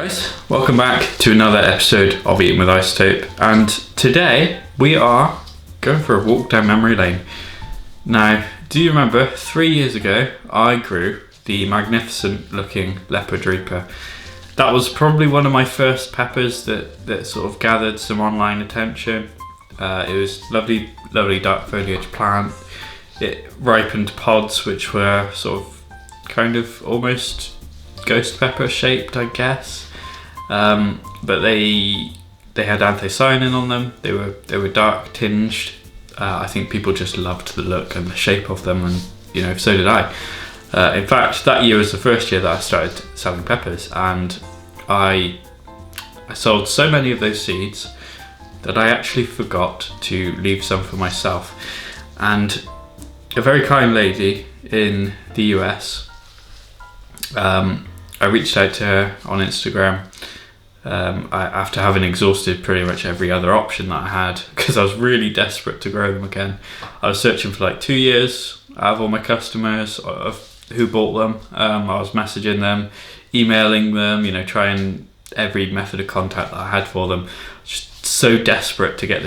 guys, welcome back to another episode of Eating with Isotope, and today we are going for a walk down memory lane. Now, do you remember 3 years ago I grew the magnificent looking Leopard Reaper? That was probably one of my first peppers that sort of gathered some online attention. It was lovely dark foliage plant. It ripened pods which were sort of kind of almost ghost pepper shaped, I guess, but they had anthocyanin on them. They were dark tinged. I think people just loved the look and the shape of them, and so did I. In fact, that year was the first year that I started selling peppers, and I sold so many of those seeds that I actually forgot to leave some for myself. And a very kind lady in the US, I reached out to her on Instagram after having exhausted pretty much every other option that I had, because I was really desperate to grow them again. I was searching for like 2 years out of all my customers of who bought them. I was messaging them, emailing them, trying every method of contact that I had for them. Just so desperate to get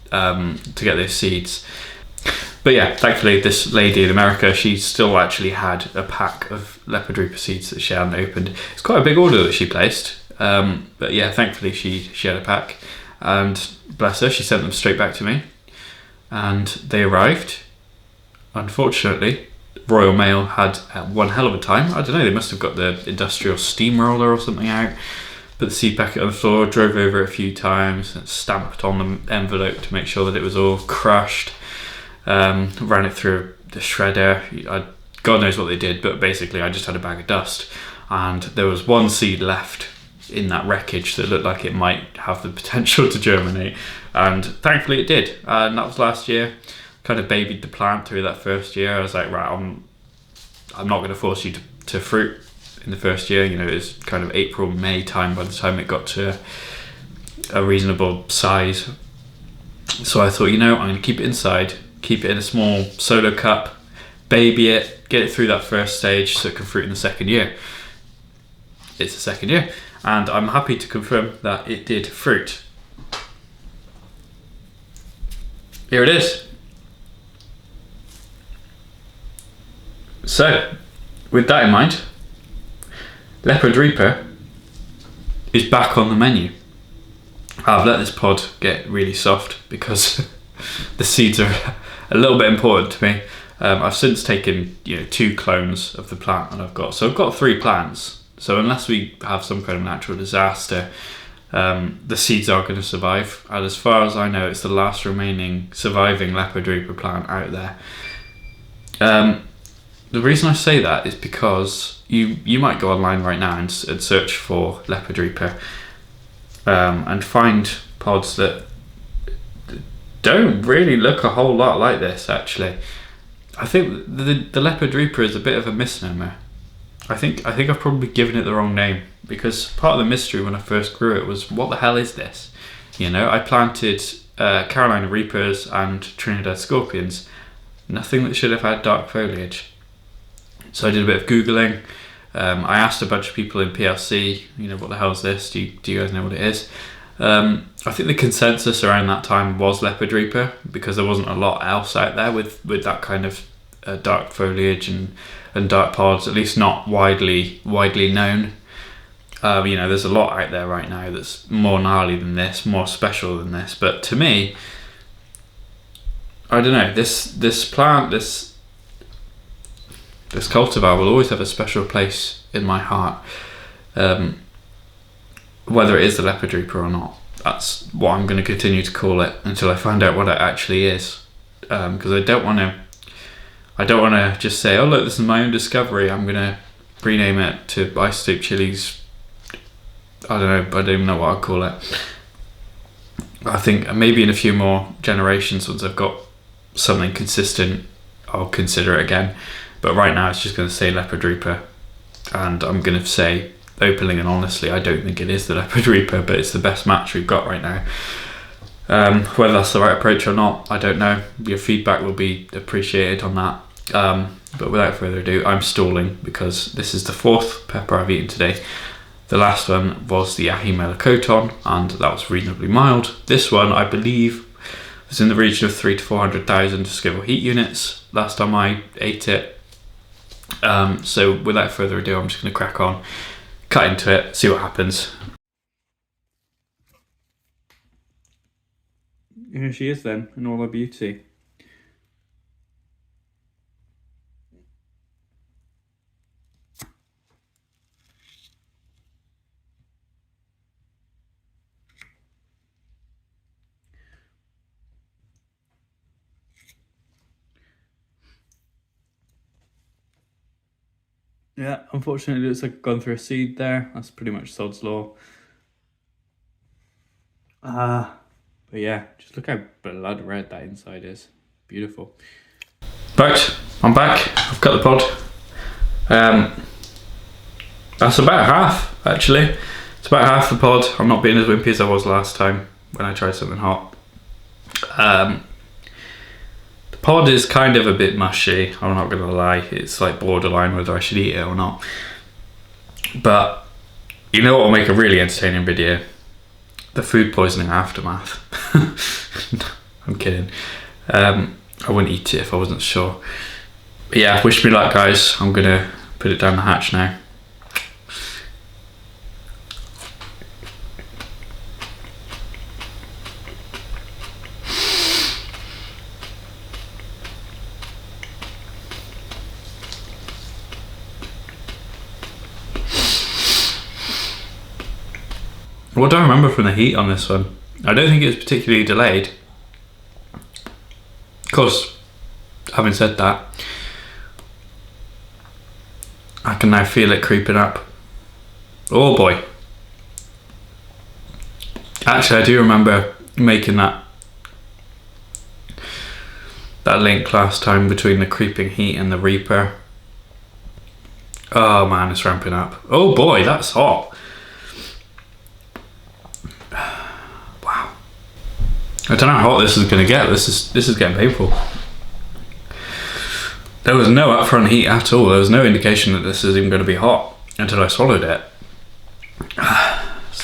those seeds. But yeah, thankfully this lady in America, she still actually had a pack of Leopard Reaper seeds that she hadn't opened. It's quite a big order that she placed, but yeah, thankfully she had a pack, and bless her, she sent them straight back to me, and they arrived. Unfortunately, Royal Mail had one hell of a time. I don't know, they must have got the industrial steamroller or something out, put the seed packet on the floor, drove over it a few times, and stamped on the envelope to make sure that it was all crushed. Ran it through the shredder. God knows what they did, but basically I just had a bag of dust, and there was one seed left in that wreckage that looked like it might have the potential to germinate, and thankfully it did. And that was last year. Kind of babied the plant through that first year. I was like, right, I'm not going to force you to fruit in the first year. It was kind of April, May time by the time it got to a reasonable size. So I thought, I'm going to keep it inside, keep it in a small solo cup, baby it, get it through that first stage so it can fruit in the second year. It's the second year, and I'm happy to confirm that it did fruit. Here it is. So, with that in mind, Leopard Reaper is back on the menu. I've let this pod get really soft because the seeds are a little bit important to me. I've since taken 2 clones of the plant that I've got. So I've got 3 plants. So unless we have some kind of natural disaster, the seeds are going to survive. And as far as I know, it's the last remaining surviving Leopard Reaper plant out there. The reason I say that is because you might go online right now and search for Leopard Reaper and find pods that don't really look a whole lot like this, actually. I think the Leopard Reaper is a bit of a misnomer. I think I've probably given it the wrong name, because part of the mystery when I first grew it was, what the hell is this? I planted Carolina Reapers and Trinidad Scorpions, nothing that should have had dark foliage. So I did a bit of Googling. I asked a bunch of people in PLC, what the hell is this? Do you guys know what it is? I think the consensus around that time was Leopard Reaper, because there wasn't a lot else out there with that kind of dark foliage and dark pods, at least not widely known. There's a lot out there right now that's more gnarly than this, more special than this, but to me, I don't know, this plant, this cultivar will always have a special place in my heart. Whether it is the Leopard Reaper or not, that's what I'm going to continue to call it until I find out what it actually is. Because I don't want to just say, oh look, this is my own discovery, I'm going to rename it to Isotope Chilies. I don't even know what I'd call it. I think maybe in a few more generations, once I've got something consistent, I'll consider it again. But right now it's just going to say Leopard Reaper, and I'm going to say openly and honestly, I don't think it is the Leopard Reaper, but it's the best match we've got right now. Whether that's the right approach or not, I don't know. Your feedback will be appreciated on that. But without further ado, I'm stalling because this is the 4th pepper I've eaten today. The last one was the ahi melakoton, and that was reasonably mild. This one, I believe, was in the region of 300 to 400,000 Skiffle heat units last time I ate it. So without further ado, I'm just going to crack on, cut into it, see what happens. Here she is then, in all her beauty. Yeah, unfortunately it looks like I've gone through a seed there. That's pretty much sod's law. But yeah, just look how blood red that inside is. Beautiful. Right, I'm back. I've cut the pod. That's about half, actually. It's about half the pod. I'm not being as wimpy as I was last time when I tried something hot. The pod is kind of a bit mushy, I'm not gonna lie. It's like borderline whether I should eat it or not. But you know what will make a really entertaining video? The food poisoning aftermath. I'm kidding. I wouldn't eat it if I wasn't sure. But yeah, wish me luck, guys. I'm gonna put it down the hatch now. What do I remember from the heat on this one? I don't think it was particularly delayed. Of course, having said that, I can now feel it creeping up. Oh boy. Actually, I do remember making that link last time between the creeping heat and the Reaper. Oh man, it's ramping up. Oh boy, that's hot. I don't know how hot this is going to get. This is getting painful. There was no upfront heat at all. There was no indication that this is even going to be hot until I swallowed it.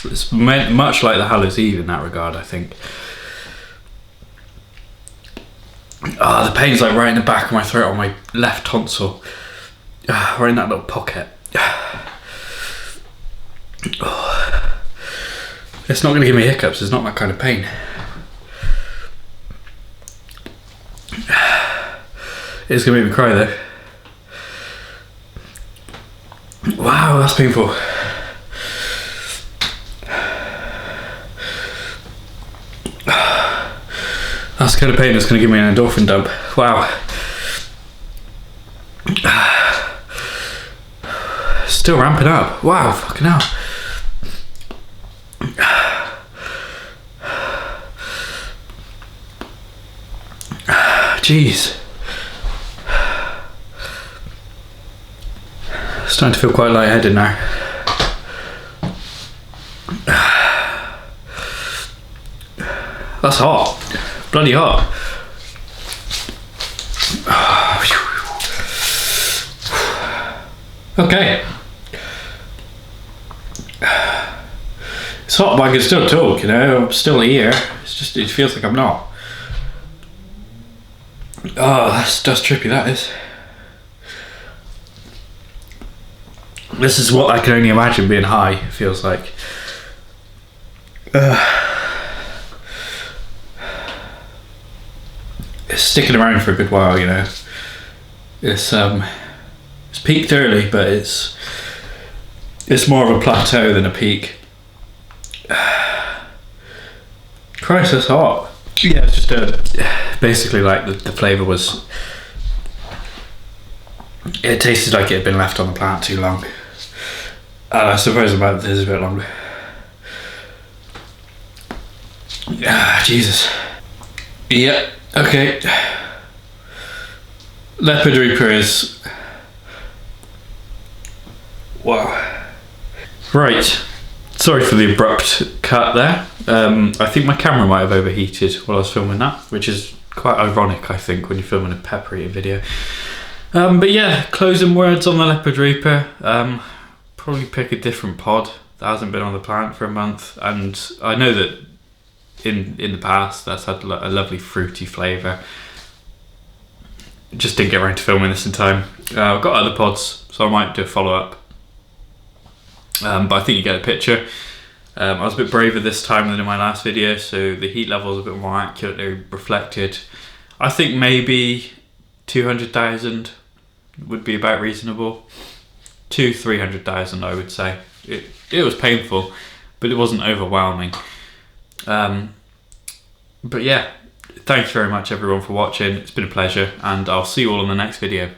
It's much like the Hallows Eve in that regard, I think. The pain's like right in the back of my throat on my left tonsil. Right in that little pocket. It's not going to give me hiccups. It's not that kind of pain. It's gonna make me cry though. Wow, that's painful. That's the kind of pain that's gonna give me an endorphin dump. Wow. Still ramping up. Wow, fucking hell. Jeez. Starting to feel quite lightheaded now. That's hot. Bloody hot. Okay. It's hot, but I can still talk, you know. I'm still here. It's just, it feels like I'm not. Oh, that's trippy, that is. This is what I can only imagine being high, it feels like. It's sticking around for a good while, you know. It's peaked early, but it's more of a plateau than a peak. Christ, that's hot. Yeah, it's just basically like the flavour was... It tasted like it had been left on the plant too long. I suppose about this a bit longer. Jesus. Yep, okay. Leopard Reaper is... Wow. Right. Sorry for the abrupt cut there. I think my camera might have overheated while I was filming that, which is quite ironic, I think, when you're filming a pepper eating video. But yeah, closing words on the Leopard Reaper. Probably pick a different pod that hasn't been on the plant for a month, and I know that in the past that's had a lovely fruity flavour. Just didn't get around to filming this in time. I've got other pods, so I might do a follow-up. But I think you get a picture. I was a bit braver this time than in my last video, so the heat level is a bit more accurately reflected. I think maybe 200,000 would be about reasonable. 300,000 I would say. It was painful, but it wasn't overwhelming. But yeah, thanks very much everyone for watching. It's been a pleasure, and I'll see you all in the next video.